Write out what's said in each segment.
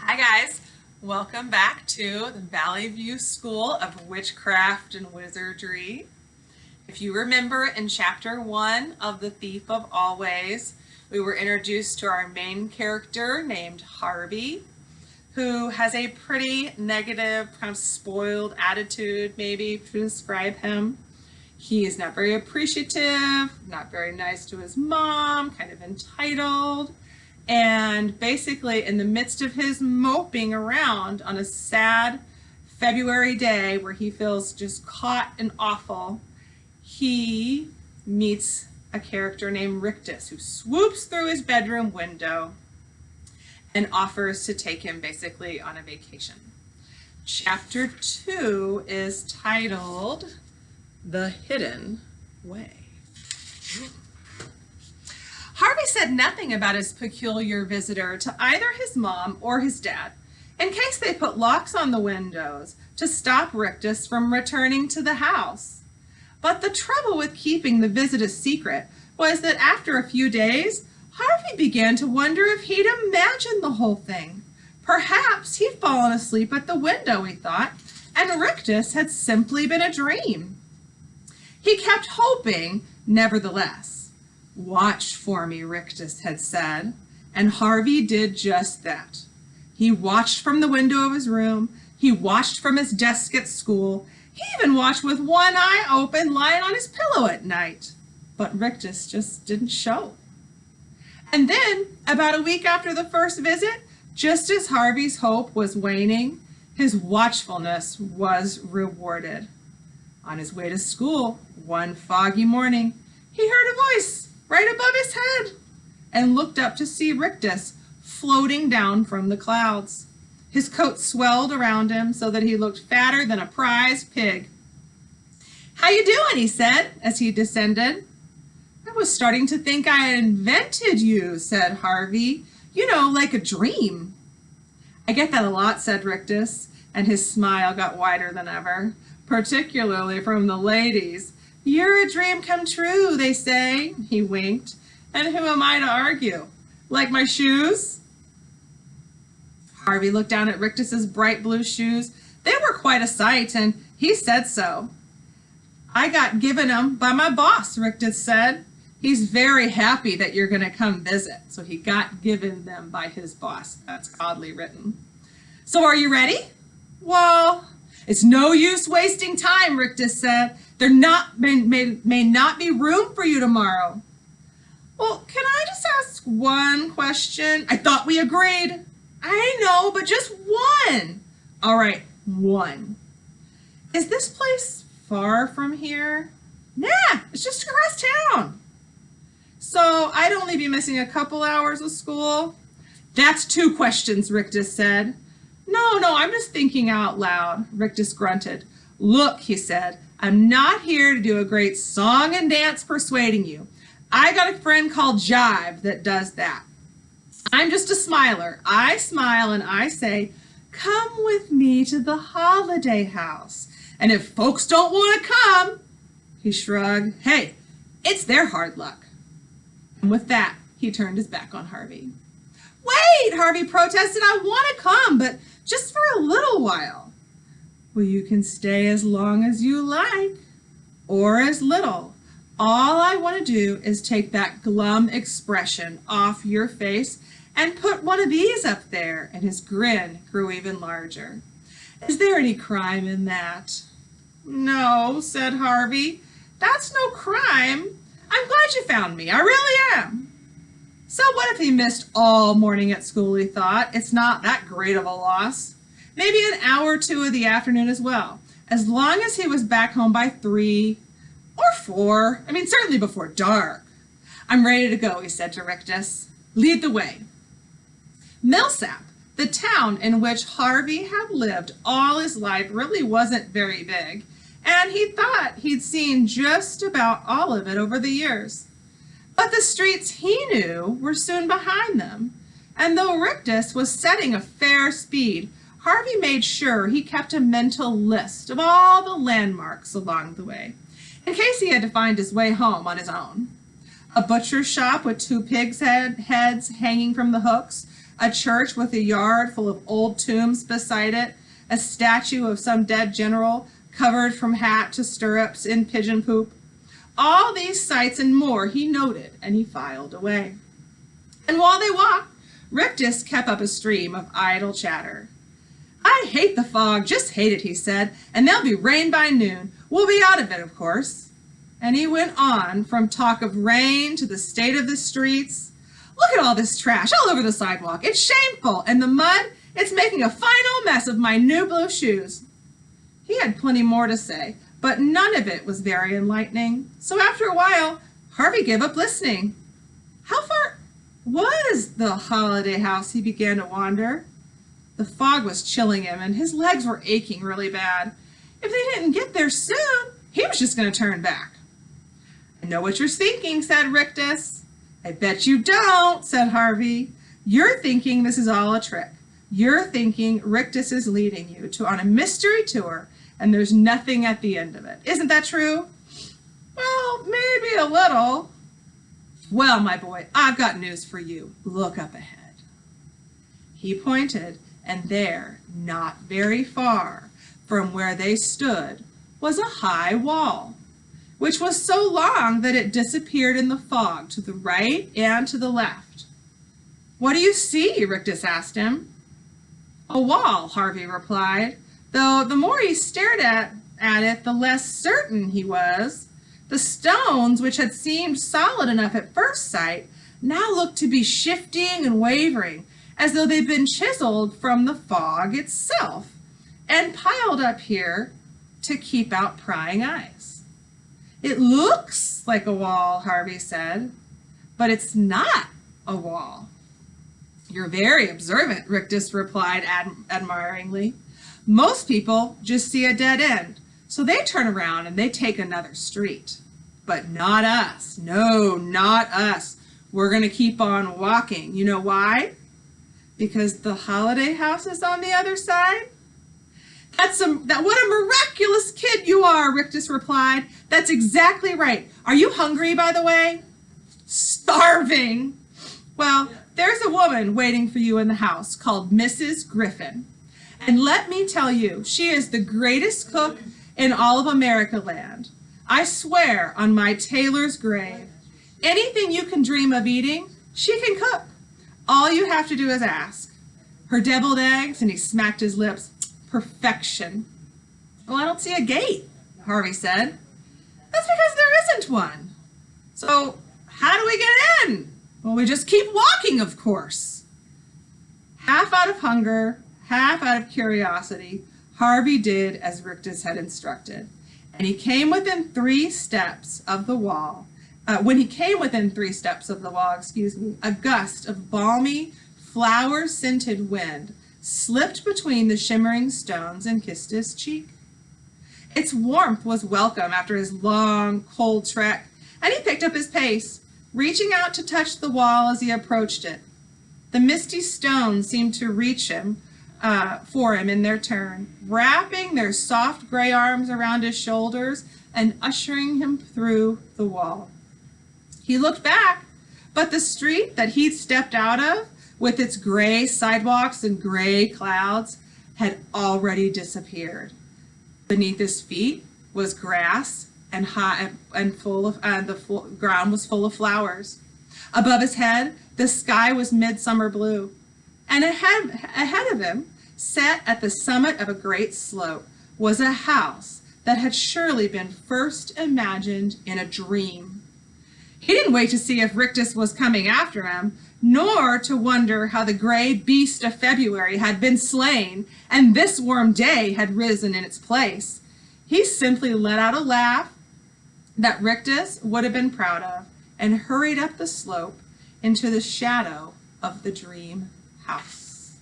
Hi guys, welcome back to the Valley View School of Witchcraft and Wizardry. If you remember in chapter 1 of The Thief of Always, we were introduced to our main character named Harvey, who has a pretty negative, kind of spoiled attitude maybe to describe him. He is not very appreciative, not very nice to his mom, kind of entitled. And basically, in the midst of his moping around on a sad February day where he feels just caught and awful, he meets a character named Rictus who swoops through his bedroom window and offers to take him basically on a vacation. Chapter 2 is titled The Hidden Way. Harvey said nothing about his peculiar visitor to either his mom or his dad, in case they put locks on the windows to stop Rictus from returning to the house. But the trouble with keeping the visit a secret was that after a few days, Harvey began to wonder if he'd imagined the whole thing. Perhaps he'd fallen asleep at the window, he thought, and Rictus had simply been a dream. He kept hoping, nevertheless. "Watch for me," Rictus had said, and Harvey did just that. He watched from the window of his room, he watched from his desk at school, he even watched with one eye open lying on his pillow at night. But Rictus just didn't show. And then, about a week after the first visit, just as Harvey's hope was waning, his watchfulness was rewarded. On his way to school, one foggy morning, he heard a voice right above his head and looked up to see Rictus floating down from the clouds. His coat swelled around him so that he looked fatter than a prize pig. "How you doing?" he said as he descended. "I was starting to think I had invented you," said Harvey. "You know, like a dream." "I get that a lot," said Rictus, and his smile got wider than ever, particularly from the ladies. "You're a dream come true, they say," he winked. "And who am I to argue? Like my shoes?" Harvey looked down at Rictus's bright blue shoes. They were quite a sight, and he said so. "I got given 'em by my boss," Rictus said. "He's very happy that you're going to come visit." So he got given them by his boss. That's oddly written. "So are you ready?" "Well, it's no use wasting time," Rictus said. "There may not be room for you tomorrow." "Well, can I just ask one question?" "I thought we agreed." "I know, but just one." "All right, one. Is this place far from here?" "Nah, it's just across town." "So I'd only be missing a couple hours of school?" "That's two questions," Rictus said. No, I'm just thinking out loud," Rictus grunted. "Look," he said, "I'm not here to do a great song and dance persuading you. I got a friend called Jive that does that. I'm just a smiler. I smile and I say, 'Come with me to the holiday house.' And if folks don't want to come," he shrugged, "hey, it's their hard luck." And with that, he turned his back on Harvey. "Wait," Harvey protested, "I want to come, but just for a little while." "Well, you can stay as long as you like, or as little. All I want to do is take that glum expression off your face and put one of these up there," and his grin grew even larger. "Is there any crime in that?" "No," said Harvey. "That's no crime. I'm glad you found me. I really am." So what if he missed all morning at school, he thought. It's not that great of a loss. Maybe an hour or two of the afternoon as well, as long as he was back home by 3 or 4. Certainly before dark. "I'm ready to go," he said to Rictus. "Lead the way." Millsap, the town in which Harvey had lived all his life, really wasn't very big, and he thought he'd seen just about all of it over the years. But the streets he knew were soon behind them, and though Rictus was setting a fair speed, Harvey made sure he kept a mental list of all the landmarks along the way, in case he had to find his way home on his own. A butcher's shop with 2 pigs' heads hanging from the hooks a church with a yard full of old tombs beside it, a statue of some dead general covered from hat to stirrups in pigeon poop. All these sights and more he noted, and he filed away. And while they walked, Rictus kept up a stream of idle chatter. I hate the fog, just hate it, he said, and there'll be rain by noon. We'll be out of it, of course. And he went on from talk of rain to the state of the streets. Look at all this trash all over the sidewalk. It's shameful, and the mud, it's making a final mess of my new blue shoes. He had plenty more to say, but none of it was very enlightening. So after a while, Harvey gave up listening. How far was the holiday house? He began to wonder. The fog was chilling him, and his legs were aching really bad. If they didn't get there soon, he was just going to turn back. I know what you're thinking, said Rictus. I bet you don't, said Harvey. You're thinking this is all a trick. You're thinking Rictus is leading you on a mystery tour, and there's nothing at the end of it. Isn't that true? Well, maybe a little. Well, my boy, I've got news for you. Look up ahead. He pointed, and there, not very far from where they stood, was a high wall, which was so long that it disappeared in the fog to the right and to the left. What do you see? Rictus asked him. A wall, Harvey replied, though the more he stared at it, the less certain he was. The stones, which had seemed solid enough at first sight, now looked to be shifting and wavering, as though they'd been chiseled from the fog itself, and piled up here to keep out prying eyes. It looks like a wall, Harvey said, but it's not a wall. You're very observant, Rictus replied admiringly. Most people just see a dead end, so they turn around and they take another street. But not us. No, not us. We're going to keep on walking. You know why? Because the holiday house is on the other side? What a miraculous kid you are, Rictus replied. That's exactly right. Are you hungry, by the way? Starving. Well, there's a woman waiting for you in the house called Mrs. Griffin. And let me tell you, she is the greatest cook in all of America land. I swear on my tailor's grave, anything you can dream of eating, she can cook. All you have to do is ask. Her deviled eggs, and he smacked his lips, perfection. Well, I don't see a gate, Harvey said. That's because there isn't one. So how do we get in? Well, we just keep walking, of course. Half out of hunger, half out of curiosity, Harvey did as Rictus had instructed, and he came within 3 steps of the wall. When he came within 3 steps of the wall, a gust of balmy, flower-scented wind slipped between the shimmering stones and kissed his cheek. Its warmth was welcome after his long, cold trek, and he picked up his pace, reaching out to touch the wall as he approached it. The misty stones seemed to reach him for him in their turn, wrapping their soft gray arms around his shoulders and ushering him through the wall. He looked back, but the street that he'd stepped out of, with its gray sidewalks and gray clouds, had already disappeared. Beneath his feet was grass and high and the ground was full of flowers. Above his head, the sky was midsummer blue, and ahead of him, set at the summit of a great slope, was a house that had surely been first imagined in a dream. He didn't wait to see if Rictus was coming after him, nor to wonder how the gray beast of February had been slain and this warm day had risen in its place. He simply let out a laugh that Rictus would have been proud of and hurried up the slope into the shadow of the dream house.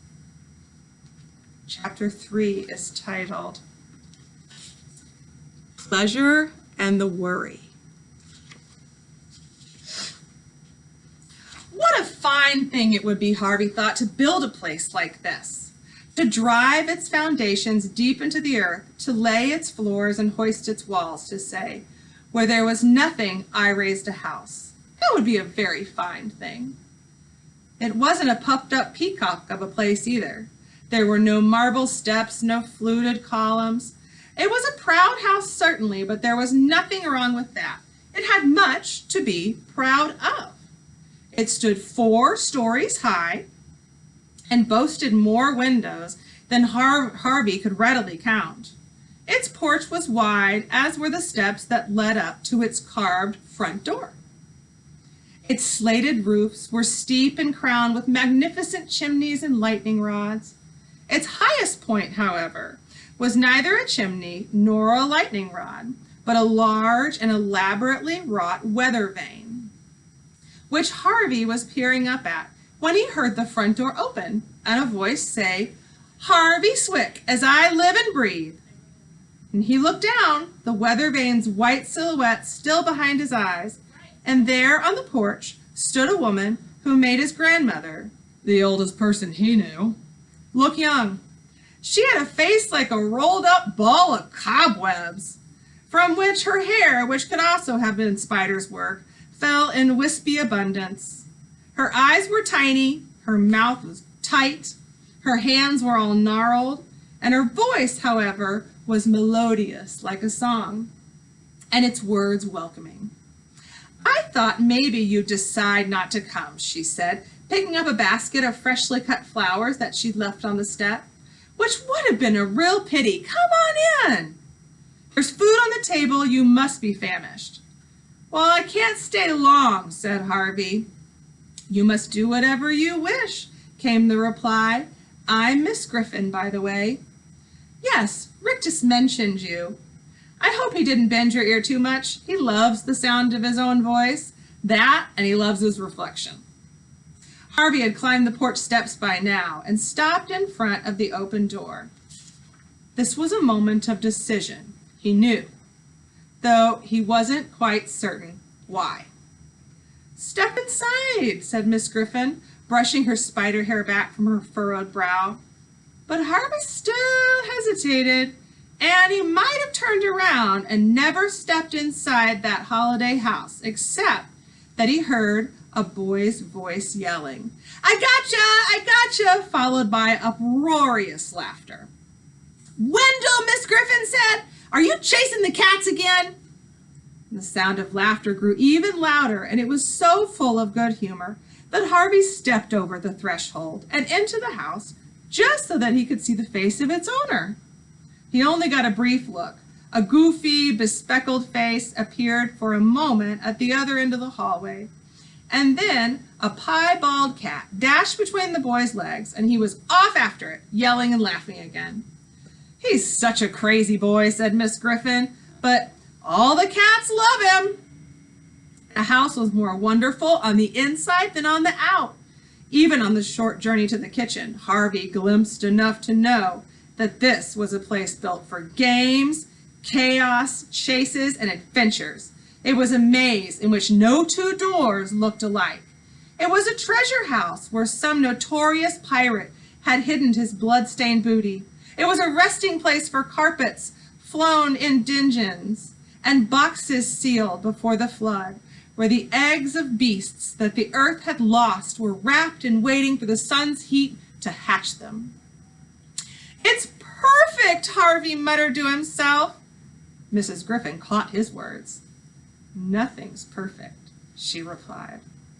Chapter 3 is titled Pleasure and the Worry. What a fine thing it would be, Harvey thought, to build a place like this, to drive its foundations deep into the earth, to lay its floors and hoist its walls, to say, where there was nothing, I raised a house. That would be a very fine thing. It wasn't a puffed-up peacock of a place either. There were no marble steps, no fluted columns. It was a proud house, certainly, but there was nothing wrong with that. It had much to be proud of. It stood 4 stories high and boasted more windows than Harvey could readily count. Its porch was wide, as were the steps that led up to its carved front door. Its slated roofs were steep and crowned with magnificent chimneys and lightning rods. Its highest point, however, was neither a chimney nor a lightning rod, but a large and elaborately wrought weather vane, which Harvey was peering up at when he heard the front door open and a voice say, "Harvey Swick, as I live and breathe." And he looked down, the weather vane's white silhouette still behind his eyes, and there on the porch stood a woman who made his grandmother, the oldest person he knew, look young. She had a face like a rolled-up ball of cobwebs, from which her hair, which could also have been spider's work, fell in wispy abundance. Her eyes were tiny, her mouth was tight, her hands were all gnarled, and her voice, however, was melodious like a song, and its words welcoming. "I thought maybe you'd decide not to come," she said, picking up a basket of freshly cut flowers that she'd left on the step, "which would have been a real pity. Come on in. There's food on the table. You must be famished." "Well, I can't stay long," said Harvey. "You must do whatever you wish," came the reply. "I'm Miss Griffin, by the way." "Yes, Rick just mentioned you. I hope he didn't bend your ear too much. He loves the sound of his own voice. That, and he loves his reflection." Harvey had climbed the porch steps by now and stopped in front of the open door. This was a moment of decision, he knew, though he wasn't quite certain why. "Step inside," said Miss Griffin, brushing her spider hair back from her furrowed brow. But Harvey still hesitated, and he might have turned around and never stepped inside that holiday house, except that he heard a boy's voice yelling, "I gotcha," followed by uproarious laughter. "Wendell," Miss Griffin said, "are you chasing the cats again?" The sound of laughter grew even louder, and it was so full of good humor that Harvey stepped over the threshold and into the house just so that he could see the face of its owner. He only got a brief look. A goofy, bespectacled face appeared for a moment at the other end of the hallway, and then a piebald cat dashed between the boy's legs, and he was off after it, yelling and laughing again. "He's such a crazy boy," said Miss Griffin, "but all the cats love him." The house was more wonderful on the inside than on the out. Even on the short journey to the kitchen, Harvey glimpsed enough to know that this was a place built for games, chaos, chases, and adventures. It was a maze in which no 2 doors looked alike. It was a treasure house where some notorious pirate had hidden his blood-stained booty. It was a resting place for carpets flown in dungeons and boxes sealed before the flood, where the eggs of beasts that the earth had lost were wrapped and waiting for the sun's heat to hatch them. "It's perfect," Harvey muttered to himself. Mrs. Griffin caught his words. "Nothing's perfect," she replied.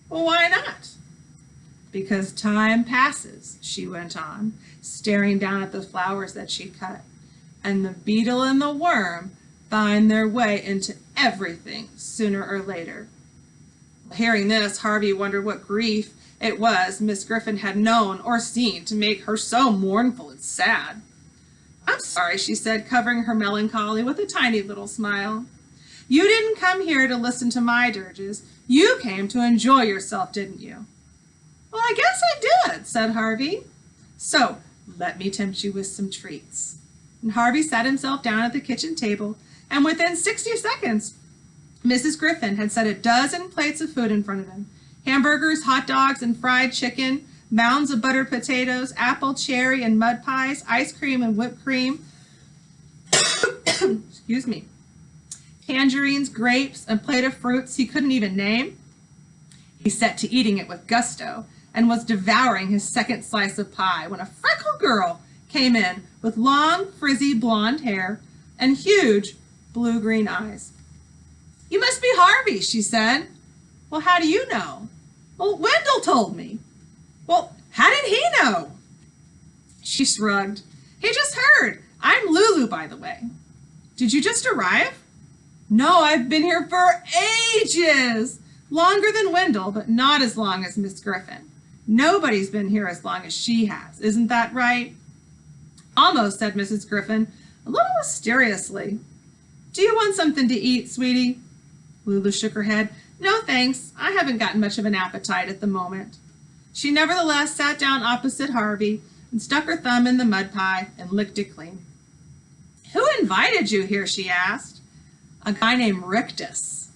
"Well, why not?" "Because time passes," she went on, staring down at the flowers that she'd cut, "and the beetle and the worm find their way into everything sooner or later." Hearing this, Harvey wondered what grief it was Miss Griffin had known or seen to make her so mournful and sad. "I'm sorry," she said, covering her melancholy with a tiny little smile. "You didn't come here to listen to my dirges. You came to enjoy yourself, didn't you?" "Well, I guess I did," said Harvey. "So let me tempt you with some treats." And Harvey sat himself down at the kitchen table, and within 60 seconds, Mrs. Griffin had set a dozen plates of food in front of him. Hamburgers, hot dogs, and fried chicken, mounds of buttered potatoes, apple, cherry, and mud pies, ice cream and whipped cream, excuse me, tangerines, grapes, a plate of fruits he couldn't even name. He set to eating it with gusto, and was devouring his second slice of pie when a freckled girl came in with long, frizzy blonde hair and huge blue-green eyes. "You must be Harvey," she said. "Well, how do you know?" "Well, Wendell told me." "Well, how did he know?" She shrugged. "He just heard. I'm Lulu, by the way." "Did you just arrive?" "No, I've been here for ages. Longer than Wendell, but not as long as Miss Griffin. Nobody's been here as long as she has. Isn't that right?" "Almost," said Mrs. Griffin, a little mysteriously. "Do you want something to eat, sweetie?" Lulu shook her head. "No, thanks. I haven't gotten much of an appetite at the moment." She nevertheless sat down opposite Harvey and stuck her thumb in the mud pie and licked it clean. "Who invited you here?" she asked. "A guy named Rictus."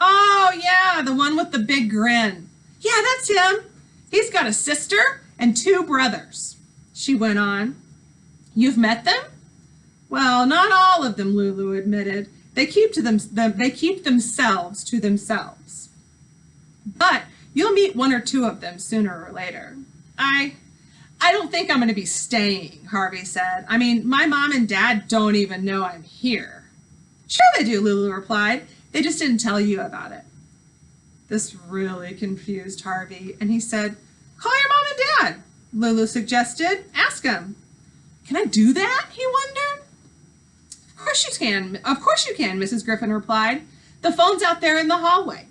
"Oh, yeah, the one with the big grin." "Yeah, that's him. He's got a sister and 2 brothers," she went on. "You've met them?" "Well, not all of them," Lulu admitted. They keep themselves to themselves. "But you'll meet 1 or 2 of them sooner or later." I don't think I'm going to be staying," Harvey said. "I mean, my mom and dad don't even know I'm here." "Sure they do," Lulu replied. "They just didn't tell you about it." This really confused Harvey, and he said, "Call your mom and dad," Lulu suggested. "Ask them." "Can I do that?" he wondered. Of course you can, Mrs. Griffin replied. "The phone's out there in the hallway."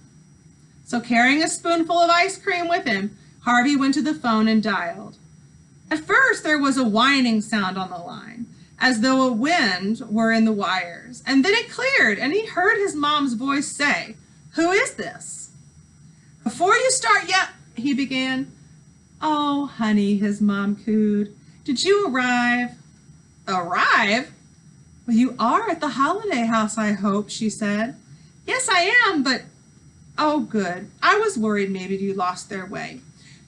So carrying a spoonful of ice cream with him, Harvey went to the phone and dialed. At first, there was a whining sound on the line, as though a wind were in the wires, and then it cleared, and he heard his mom's voice say, "Who is this?" "Before you start yet," he began. "Oh, honey," his mom cooed. "Did you arrive?" "Arrive? Well, you are at the holiday house, I hope," she said. "Yes, I am, but..." "Oh, good. I was worried maybe you lost their way.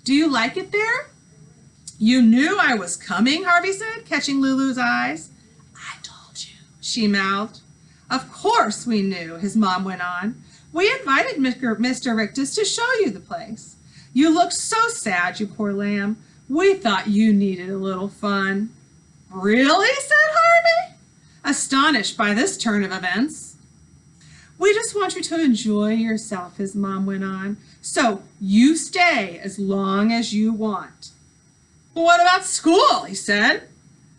Do you like it there?" "You knew I was coming," Harvey said, catching Lulu's eyes. "I told you," she mouthed. "Of course we knew," his mom went on. "We invited Mr. Rictus to show you the place. You looked so sad, you poor lamb. We thought you needed a little fun." "Really?" said Harvey, astonished by this turn of events. "We just want you to enjoy yourself," his mom went on. "So you stay as long as you want." "Well, what about school?" he said.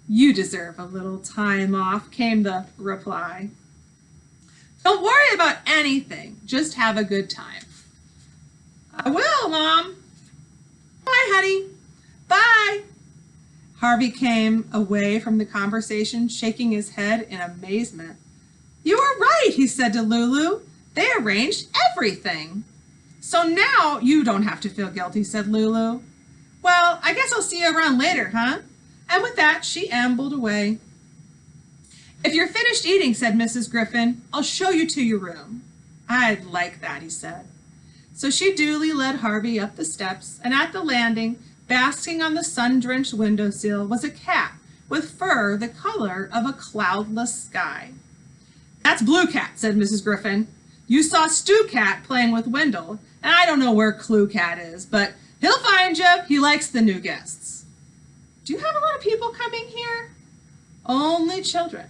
"You deserve a little time off," came the reply. "Don't worry about anything. Just have a good time." "I will, Mom." "Bye, honey." "Bye." Harvey came away from the conversation shaking his head in amazement. "You were right," he said to Lulu. "They arranged everything." "So now you don't have to feel guilty," said Lulu. "Well, I guess I'll see you around later, huh?" And with that, she ambled away. "If you're finished eating," said Mrs. Griffin, "I'll show you to your room." "I'd like that," he said. So she duly led Harvey up the steps, and at the landing, basking on the sun-drenched windowsill, was a cat with fur the color of a cloudless sky. "That's Blue Cat," said Mrs. Griffin. "You saw Stew Cat playing with Wendell, and I don't know where Clue Cat is, but he'll find you. He likes the new guests." "Do you have a lot of people coming here?" "Only children.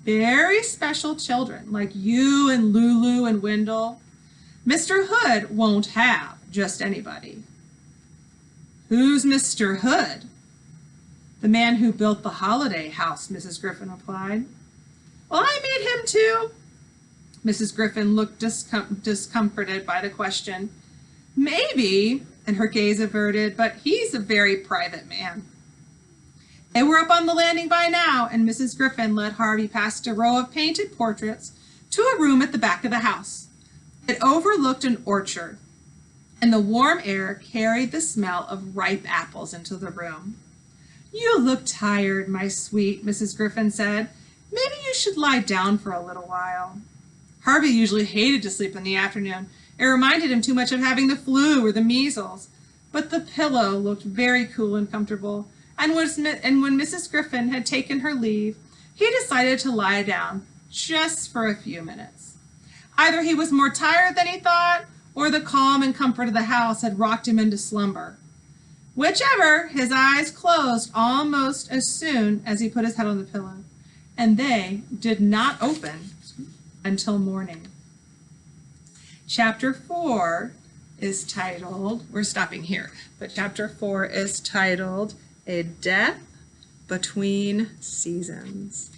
Very special children, like you and Lulu and Wendell. Mr. Hood won't have just anybody." "Who's Mr. Hood?" "The man who built the holiday house," Mrs. Griffin replied. "Well, I meet him too." Mrs. Griffin looked discomforted by the question. "Maybe," and her gaze averted, "but he's a very private man." They were up on the landing by now, and Mrs. Griffin led Harvey past a row of painted portraits to a room at the back of the house. It overlooked an orchard, and the warm air carried the smell of ripe apples into the room. "You look tired, my sweet," Mrs. Griffin said. "Maybe you should lie down for a little while." Harvey usually hated to sleep in the afternoon. It reminded him too much of having the flu or the measles. But the pillow looked very cool and comfortable, and when Mrs. Griffin had taken her leave, he decided to lie down just for a few minutes. Either he was more tired than he thought, or the calm and comfort of the house had rocked him into slumber. Whichever, his eyes closed almost as soon as he put his head on the pillow, and they did not open until morning. Chapter 4 is titled, we're stopping here, but chapter 4 is titled, A Death Between Seasons.